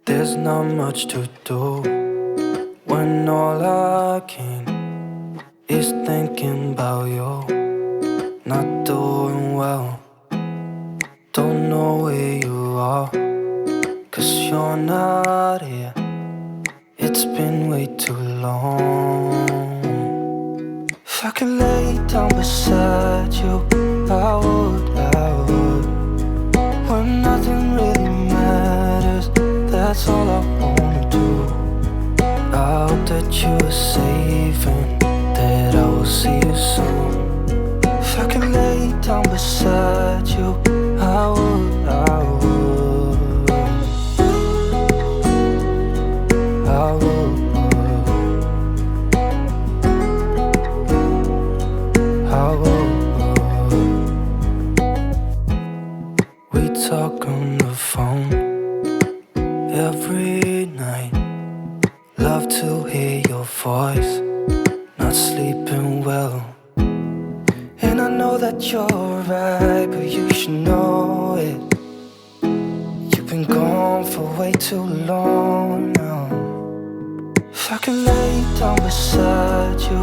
There's not much to do when all I can is thinking about you. Not doing well, don't know where you are, 'cause you're not here. It's been way too long. If I could lay down beside you, I would. When nothing really matters, that's all I wanna do. I hope that you are safe and that I will see you soon. If I could lay down beside you, I would. I would. I would. We talk on the phone every night. Love to hear your voice. Not sleeping well, and I know that you're right, but you should know it. You've been gone for way too long now. If I could lay down beside you,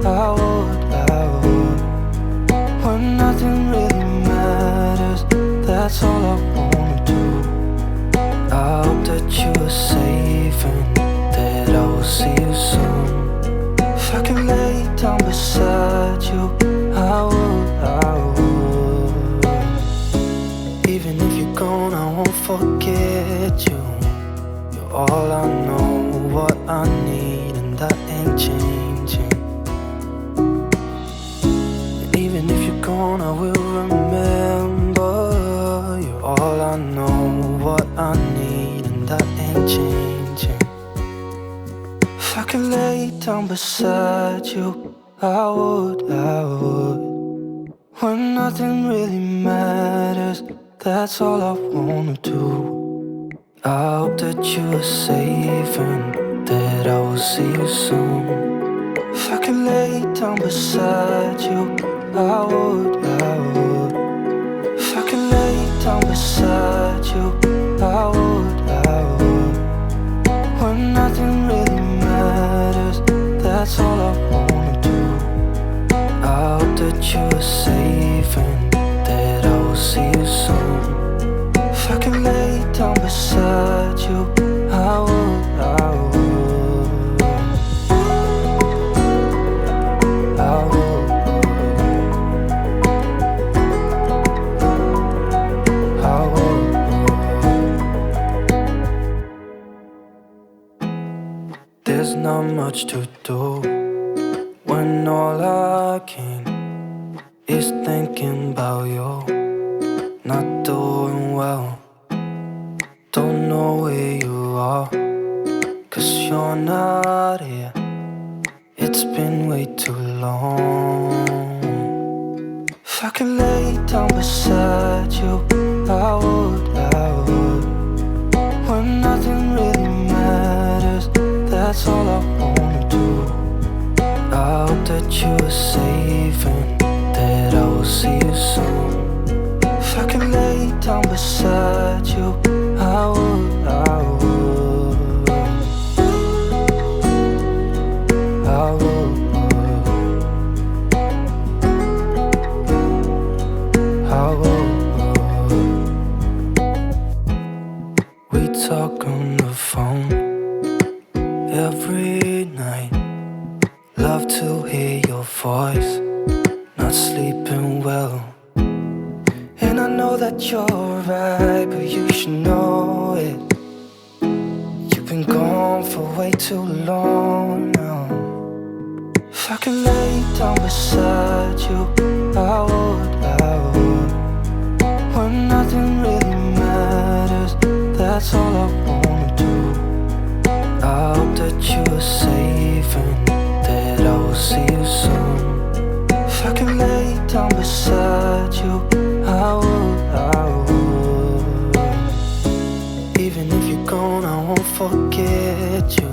I would. When nothing really matters, that's all I wanna do. I hope that you are safe and that I will see you soon. If I could lay down beside you, I would. Even if you're gone, I won't forget you. You're all I know, what I need, and that ain't changing. And even if you're gone, I will remember. You're all I know, what I need, and that ain't changing. If I could lay down beside you, I would. When nothing really matters, that's all I wanna do. I hope that you are safe and that I will see you soon. If I could lay down beside you, I would. If I could lay down beside you, I would. When nothing really matters, that's all I wanna do. I hope that you are safe and that I will see you soon. If I could lay down beside you, I would. I would. I would. There's not much to do when all I can is thinking about you. Not doing well, don't know where you are, 'cause you're not here. It's been way too long. If I could lay down beside you, I would. When nothing really matters, that's all I wanna do. I hope that you are safe and that I will see you soon. If I could lay down beside you, I would. I would. I would. We talk on the phone every night. Love to hear your voice. Not sleeping well, and I know that you're right, but you should know it. You've been gone for way too long now. If I could lay down beside you, I would. When nothing really matters, that's all I wanna do. I hope that you are safe and that I will see you soon. If I could lay down beside you, I would. Even if you're gone, I won't forget you.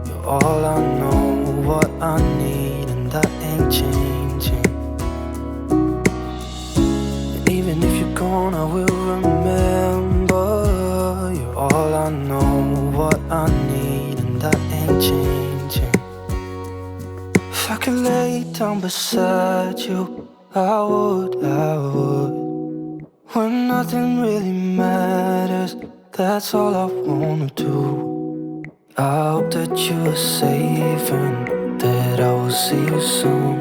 You're all I know, what I need, and that ain't changing. And even if you're gone, I will remember. You're all I know, beside you, I would. When nothing really matters, that's all I wanna do. I hope that you are safe and that I will see you soon.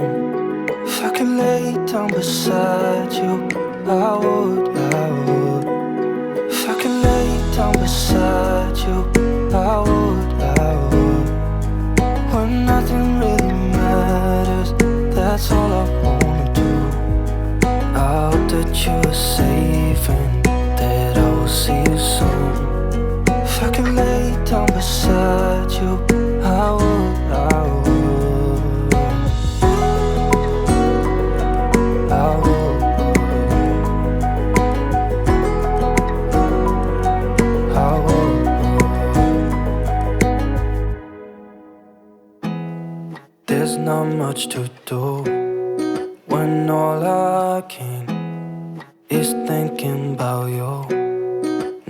If I could lay down beside you, I would. If I could lay down beside you, I would. When nothing really matters, that's all I wanna do. I hope that you are safe and that I will see you soon. If I could lay down beside you, I would. I would. There's not much to do when all I can is thinking about you.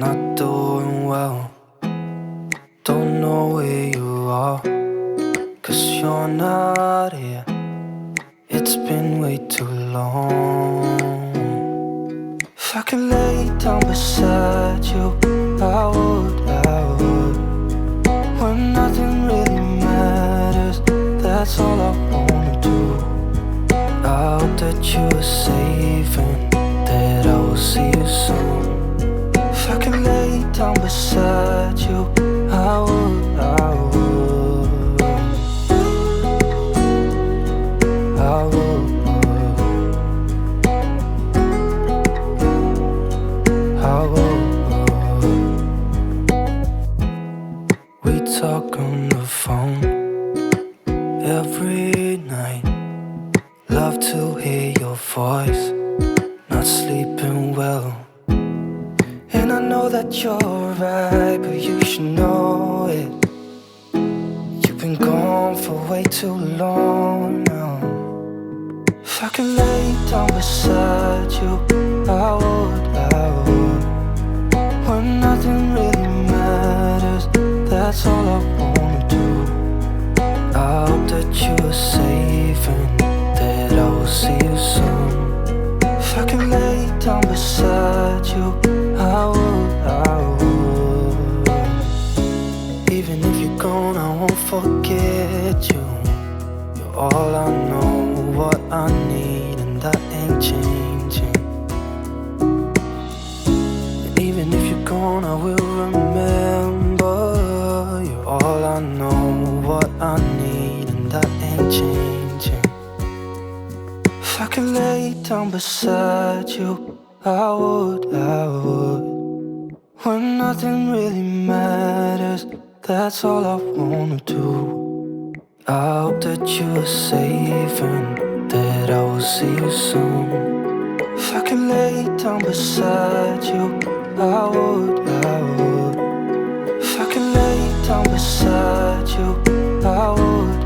Not doing well, don't know where you are, 'cause you're not here. It's been way too long. If I could lay down beside you, I would. When nothing really matters, that's all I wanna do. I hope that you are safe and that I will see you soon. If I could lay down beside you, I would. I would. I would. I would. We talk on the phone every night. Love to hear your voice, not sleeping well. And I know that you're right, but you should know it. You've been gone for way too long now. If I could lay down beside you, I would. When nothing really matters, that's all I wanna do. I hope that you are safe and that I will see you soon. If I could lay down beside you, I would. Even if you're gone, I won't forget you. You're all I know, what I need, and that ain't changing. And even if you're gone, I will remember. You're all I know, what I need, and that ain't changing. If I could lay down beside you, I would. When nothing really matters, that's all I wanna do. I hope that you are safe and that I will see you soon. If I could lay down beside you, I would. If I could lay down beside you, I would.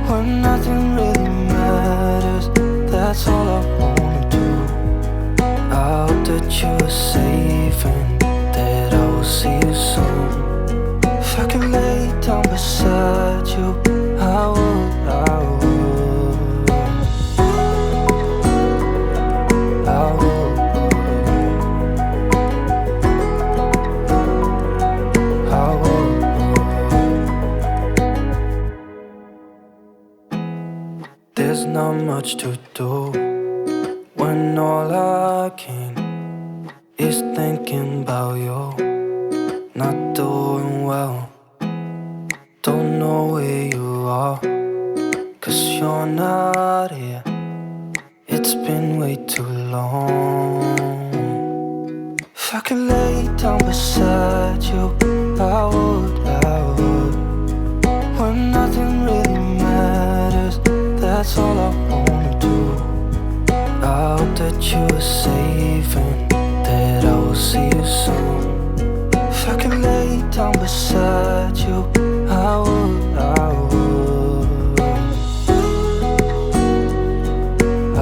When nothing really matters, that's all I wanna do. I hope that you are safe and that I will see you soon. If I could lay down beside you, I would. I would. I would. I would. There's not much to do when all I can is thinking about you. Not doing well, don't know where you are, 'cause you're not here. It's been way too long. If I could lay down beside you, I would. When nothing really matters, that's all I wanna do. I hope that you are safe and that I will see you soon. If I could lay down beside you, I would. I would.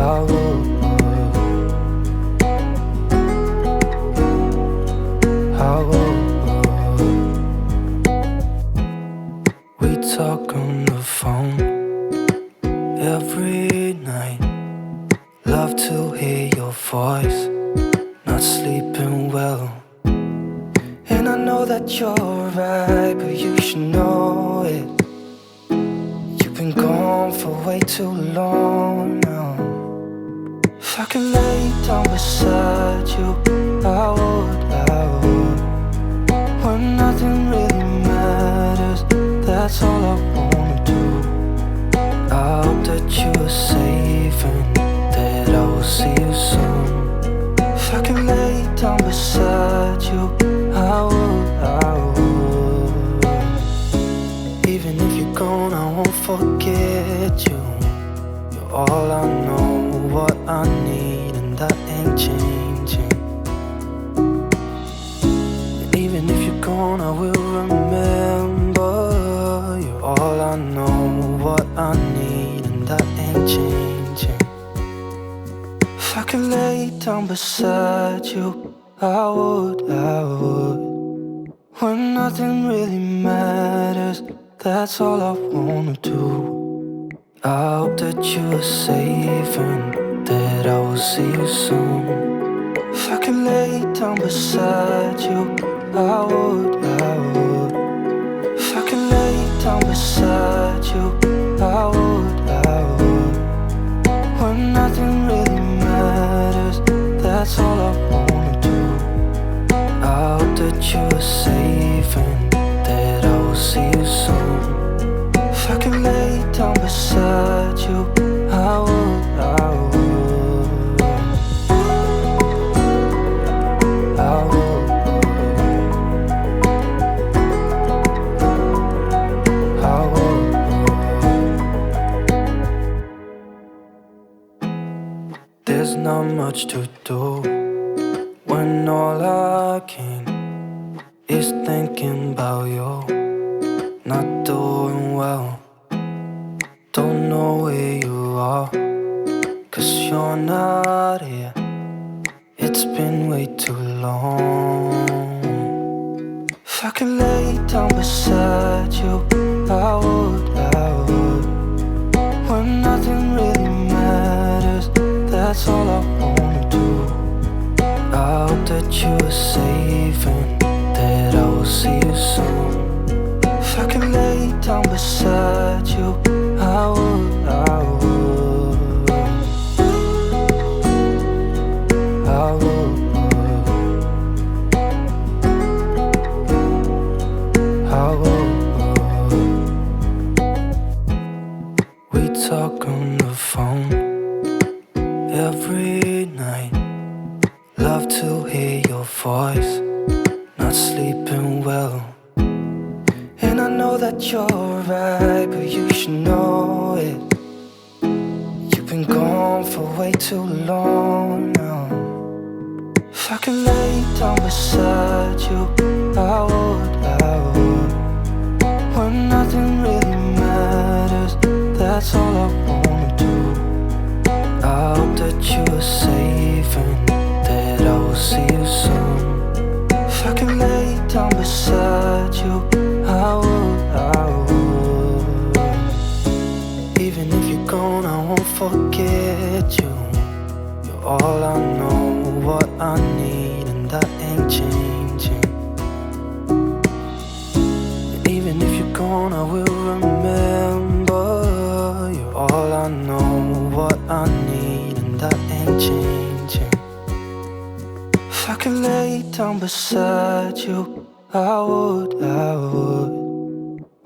I would. I would. We talk on the phone that you're right, but you should know it. You've been gone for way too long now. If I could lay down beside you, I would. When nothing really matters, that's all I wanna do. I hope that you are safe and that I will see you soon. If I could lay down beside you, I would. Even if you're gone, I won't forget you. You're all I know, what I need, and that ain't changing. And even if you're gone, I will remember. You're all I know, what I need, and that ain't changing. If I could lay down beside you, I would. When nothing really matters, that's all I wanna do. I hope that you are safe and that I will see you soon. If I could lay down beside you, I would. If I could lay down beside you, I would. When nothing really matters, that's all I wanna do. I hope that you are safe and that I will see you soon. If I could lay down beside you, I would. I would. There's not much to do when all I can is thinking about you. Not doing well, don't know where you are, 'cause you're not here. It's been way too long. If I could lay down beside you, I would. When nothing really matters, that's all I wanna do. I hope that you are safe and that I will see you soon. If I could lay down beside you, I would. I would. We talk on the phone every night. Love to hear your voice. Not sleeping well. And I know that you're right, but you should know it. You've been gone for way too long now. If I could lay down beside you, I would. When nothing really matters, that's all I wanna do. I hope that you are safe and that I will see you soon. If I could lay down beside you, I would. Even if you're gone, I won't forget you. You're all I know, what I need, and that ain't changing. And even if you're gone, I will remember. You're all I know, what I need, and that ain't changing. If I could lay down beside you, I would.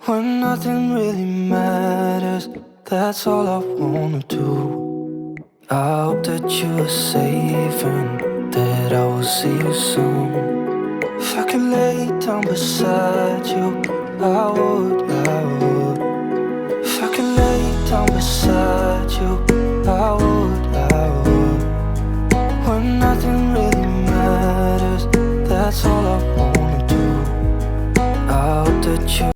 When nothing really matters, that's all I wanna do. I hope that you are safe and that I will see you soon. If I could lay down beside you, I would. If I could lay down beside you, I would. When nothing really matters, that's all I want.